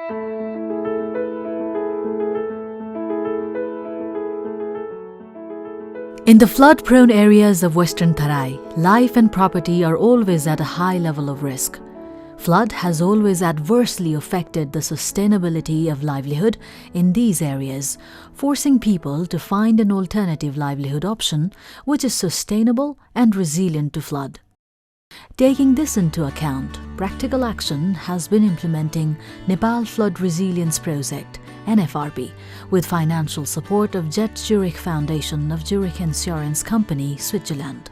In the flood-prone areas of Western Tarai, life and property are always at a high level of risk. Flood has always adversely affected the sustainability of livelihood in these areas, forcing people to find an alternative livelihood option which is sustainable and resilient to flood. Taking this into account, practical action has been implementing Nepal Flood Resilience Project, NFRP, with financial support of Jet Zurich Foundation of Zurich Insurance Company, Switzerland.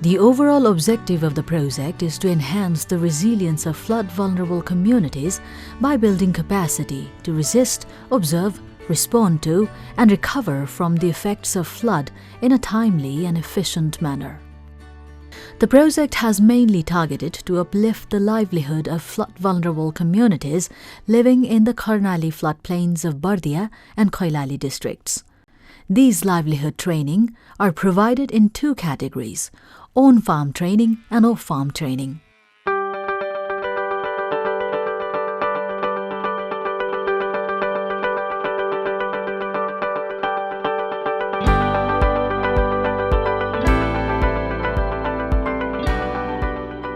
The overall objective of the project is to enhance the resilience of flood-vulnerable communities by building capacity to resist, observe, respond to, and recover from the effects of flood in a timely and efficient manner. The project has mainly targeted to uplift the livelihood of flood-vulnerable communities living in the Karnali floodplains of Bardia and Koilali districts. These livelihood training are provided in two categories: on-farm training and off-farm training.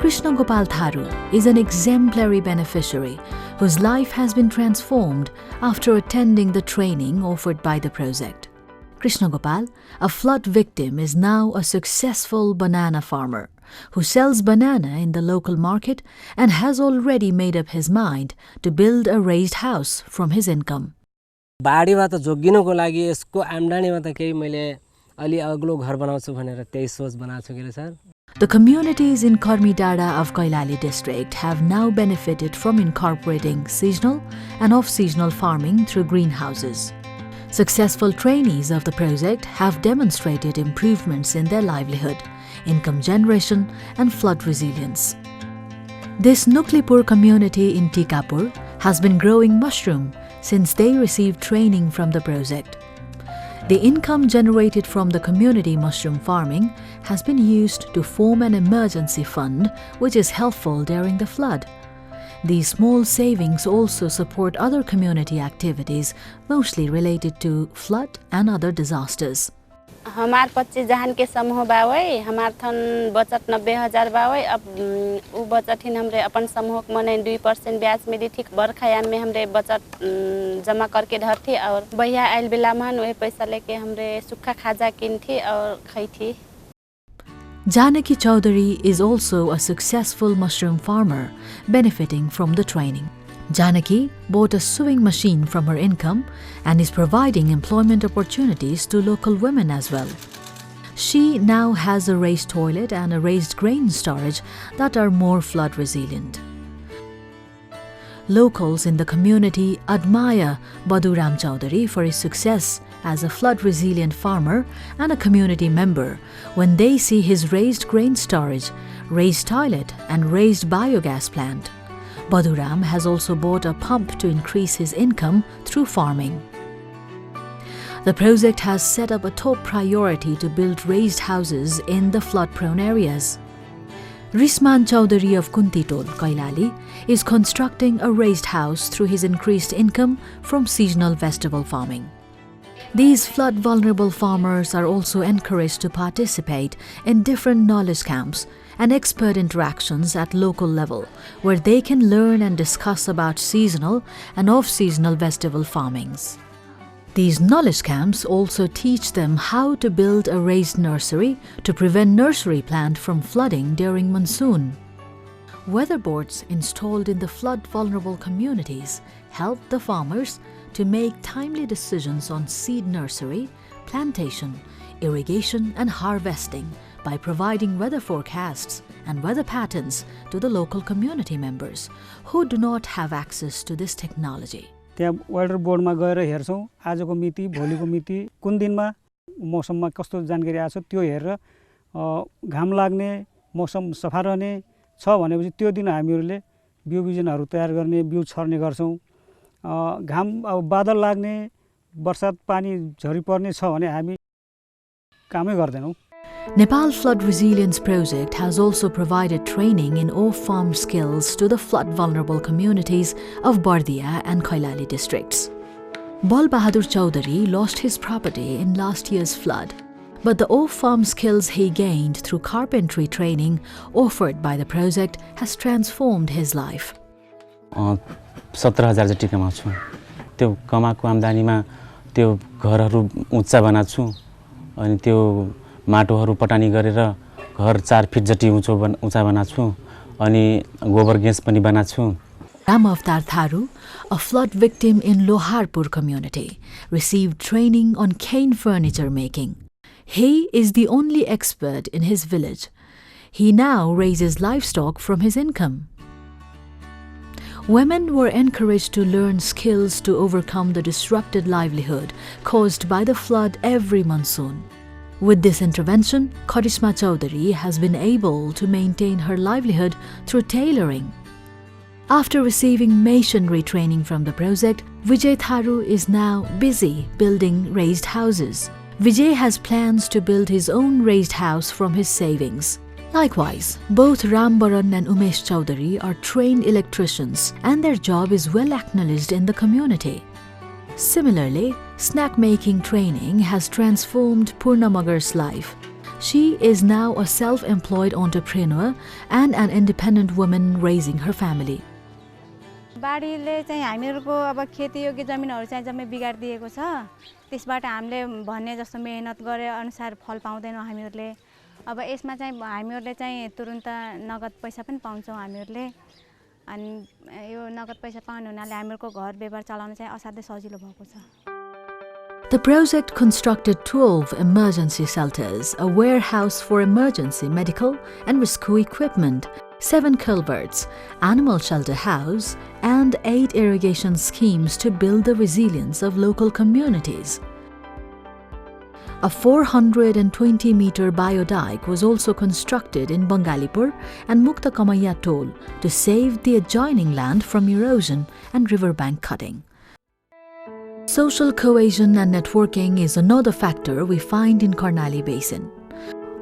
Krishna Gopal Tharu is an exemplary beneficiary whose life has been transformed after attending the training offered by the project. Krishna Gopal, a flood victim, is now a successful banana farmer who sells banana in the local market and has already made up his mind to build a raised house from his income. बाढीबाट जोगिनको लागि यसको आम्दानीमा त केही मैले अलि अग्लो घर बनाउँछु भनेर त्यही सोच बनाएको छु के sir. The communities in Karmidada of Koilali district have now benefited from incorporating seasonal and off-seasonal farming through greenhouses. Successful trainees of the project have demonstrated improvements in their livelihood, income generation and flood resilience. This Nuklipur community in Tikapur has been growing mushroom since they received training from the project. The income generated from the community mushroom farming has been used to form an emergency fund which is helpful during the flood. These small savings also support other community activities mostly related to flood and other disasters. हमार 25 जहान के समूह बावै हमार थन बचत 90,000 बावै अब उ बचत हिन हमरे अपन समूह मने 2% ब्याज मिली ठीक बरखायाम में हमरे बचत जमा करके धरथी और बहिया आइल बेला मन ओए पैसा लेके हमरे सुक्खा खाजा किनथी और खैथी. Janaki Chaudhary is also a successful mushroom farmer benefiting from the training. Janaki bought a sewing machine from her income and is providing employment opportunities to local women as well. She now has a raised toilet and a raised grain storage that are more flood resilient. Locals in the community admire Badhuram Chaudhary for his success as a flood resilient farmer and a community member when they see his raised grain storage, raised toilet and raised biogas plant. Badhuram has also bought a pump to increase his income through farming. The project has set up a top priority to build raised houses in the flood-prone areas. Risman Chaudhary of Kuntitol, Koilali, is constructing a raised house through his increased income from seasonal vegetable farming. These flood-vulnerable farmers are also encouraged to participate in different knowledge camps and expert interactions at local level, where they can learn and discuss about seasonal and off-seasonal vegetable farmings. These knowledge camps also teach them how to build a raised nursery to prevent nursery plant from flooding during monsoon. Weatherboards installed in the flood-vulnerable communities help the farmers to make timely decisions on seed nursery, plantation, irrigation and harvesting by providing weather forecasts and weather patterns to the local community members who do not have access to this technology. त्यहाँ weather बोर्डमा गएर हेर्छौं आजको मिति भोलिको मिति कुन दिनमा मौसममा कस्तो जानकारी आछ त्यो हेरेर घाम लाग्ने मौसम सफा रहने छ भनेपछि त्यो दिन हामीहरुले बिउ बिजनहरु तयार गर्ने बिउ छर्ने गर्छौं घाम अब बादल लाग्ने बर्षात पानी झरी पर्ने छ भने हामी कामै गर्दैनौं. Nepal Flood Resilience Project has also provided training in off-farm skills to the flood-vulnerable communities of Bardia and Kailali districts. Bal Bahadur Chaudhary lost his property in last year's flood, but the off-farm skills he gained through carpentry training offered by the project has transformed his life. 17,000 जति कमाउँछु त्यो कमाएको आम्दानीमा त्यो घरहरू उच्चा बनाछु अनि त्यो माटोहरू पटानी गरेर घर 4 फिट जति उच्चा बनाछु अनि गोबर ग्यास पनि बनाछु. Ram Avtar Tharu, a flood victim in Loharpur community, received training on cane furniture making. He is the only expert in his village. He now raises livestock from his income. Women were encouraged to learn skills to overcome the disrupted livelihood caused by the flood every monsoon. With this intervention, Karisma Chaudhary has been able to maintain her livelihood through tailoring. After receiving masonry training from the project, Vijay Tharu is now busy building raised houses. Vijay has plans to build his own raised house from his savings. Likewise, both Ram Baran and Umesh Chaudhary are trained electricians and their job is well acknowledged in the community. Similarly, snack making training has transformed Purna Magar's life. She is now a self-employed entrepreneur and an independent woman raising her family. बाढीले चाहिँ हामीहरुको अब खेतीयोग्य जमिनहरु चाहिँ जम्मै बिगाड्दिएको छ. त्यसबाट हामीले भन्ने जस्तो मेहनत गरे अनुसार फल पाउँदैनौं हामीहरुले. अब यसमा चाहिँ हामीहरुले चाहिँ तुरुन्त नगद पैसा पनि पाउँछौं हामीहरुले. अनि यो नगद पैसा पाउने हुनाले हामीहरुको घर व्यवहार चलाउन चाहिँ असाध्यै सजिलो भएको छ. The project constructed 12 emergency shelters, a warehouse for emergency medical and rescue equipment, 7 culverts, animal shelter house, and 8 irrigation schemes to build the resilience of local communities. A 420-meter biodike was also constructed in Bangalipur and Mukta Kamaya Toll to save the adjoining land from erosion and riverbank cutting. Social cohesion and networking is another factor we find in Karnali Basin.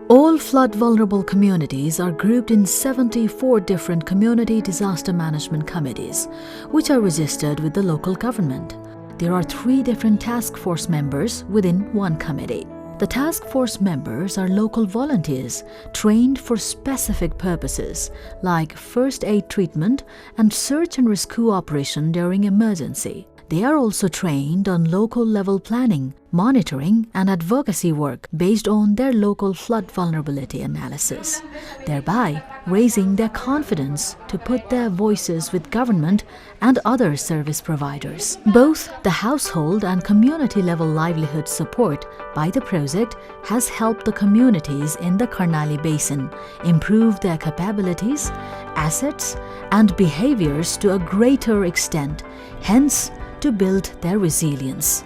All flood-vulnerable communities are grouped in 74 different community disaster management committees, which are registered with the local government. There are 3 different task force members within one committee. The task force members are local volunteers trained for specific purposes like first aid treatment and search and rescue operation during emergency. They are also trained on local level planning, monitoring and advocacy work based on their local flood vulnerability analysis, thereby raising their confidence to put their voices with government and other service providers. Both the household and community level livelihood support by the project has helped the communities in the Karnali Basin improve their capabilities, assets and behaviors to a greater extent, hence to build their resilience.